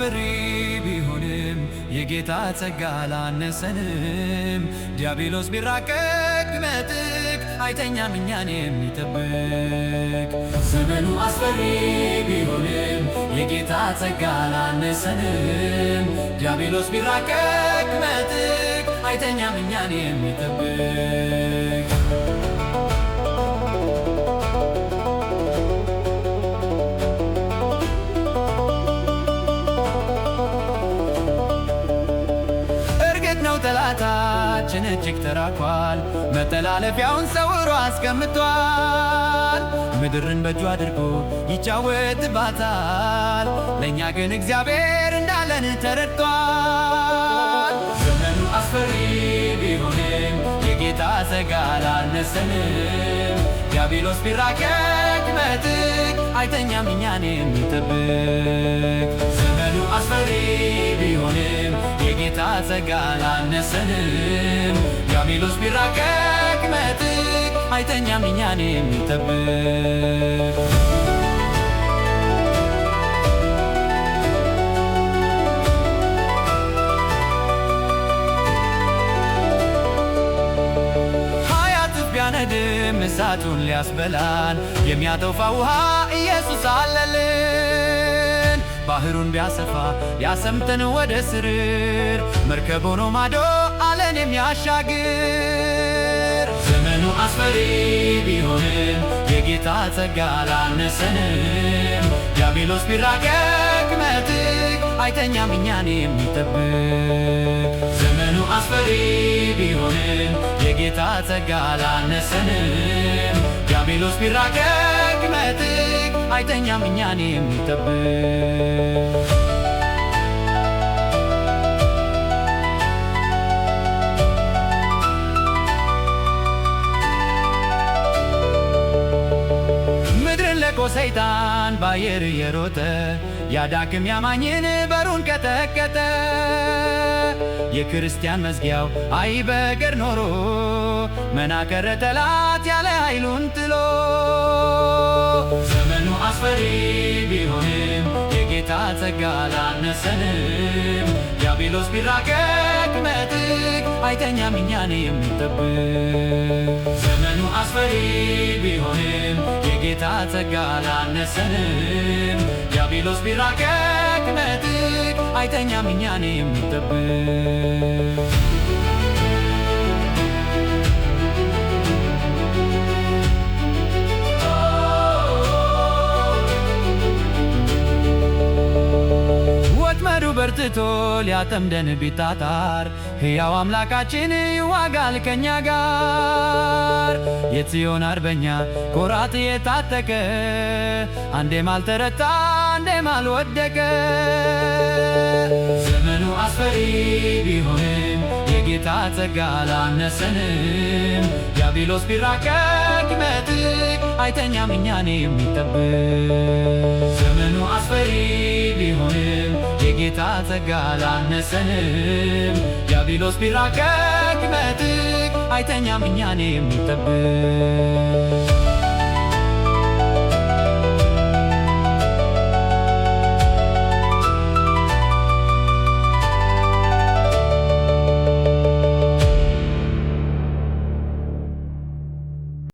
አስፈሪ ቢሆንም የጌታ ጸጋ አላነሰንም። ዲያብሎስ ቢራቀቅ ቢመጥቅ አይተኛም እኛን የሚጠብቅ። ዘመኑ አስፈሪ ቢሆንም የጌታ ጸጋ አላነሰንም። ዲያብሎስ ቢራቀቅ ቢመጥቅ አይተኛም እኛን የሚጠብቅ። ጠላታችን እጅግ ተራኳል፣ መተላለፊያውን ሰውሮ አስቀምጧል። ምድርን በእጁ አድርጎ ይጫወትባታል፣ ለእኛ ግን እግዚአብሔር እንዳለን ተረድቷል። ዘመኑ አስፈሪ ቢሆንም የጌታ ጸጋ አላነሰንም። ዲያብሎስ ቢራቀቅ ቢመጥቅ አይተኛም እኛን የሚጠብቅ። ዘመኑ አስፈሪ ቢሆንም የጌታ ጸጋ አላነሰንም። ዲያብሎስ ቢራቀቅ ቢመጥቅ አይተኛም እኛን የሚጠብቅ። ቢያነድም እሳቱን ሊያስበላን የሚያጠፋ ውሃ ኢየሱስ አለልን። ባህሩን ቢያሰፋ ሊያሰምጠን ወደ ስርር፣ መርከብ ሆኖ ማዶ አለን የሚያሻግር። ዘመኑ አስፈሪ ቢሆንም የጌታ ጸጋ አላነሰንም። ዲያብሎስ ቢራቀቅ ቢመጥቅ አይተኛም እኛን የሚጠብቅ። ዘመኑ አስፈሪ ቢሆንም የጌታ ጸጋ አላነሰንም። ዲያብሎስ ቢራቀቅ ቢመጥቅ አይተኛም እኛን የሚጠብቅ። ሰይጣን ባየር የሮጠ ያዳክም ያማኝን በሩን ቀጠቀጠ። የክርስቲያን መዝጊያው አይበገር ኖሮ መናከረ ጠላት ያለ ኃይሉን ጥሎ። ዘመኑ አስፈሪ ቢሆንም የጌታ ጸጋ አላነሰንም። ዲያብሎስ ቢራቀቅ ቢመጥቅ አይተኛም እኛን የሚጠብቅ። ዘመኑ አስፈሪ ቢሆንም የጌታ ጸጋ አላነሰንም። ዲያብሎስ ቢራቀቅ ቢመጥቅ አይተኛም እኛን የሚጠብቅ። ወጥመዱ በርትቶ ሊያጠምደን ቢጣጣር ሕያው አምላካችን ይዋጋል ከኛ ጋር። የጽዮን አርበኛ ኮራት የታጠቀ አንዴም አልተረታ አንዴም አልወደቀ። ዘመኑ አስፈሪ ቢሆንም የጌታ ጸጋ አላነሰንም። ዲያብሎስ ቢራቀቅ ቢመጥቅ አይተኛም እኛን የሚጠብቅ። ዘመኑ አስፈሪ ቢሆንም የጌታ ጸጋ አላነሰንም። ዲያብሎስ ቢራቀቅ ቢመጥቅ አይተኛም እኛን የሚጠብቅ።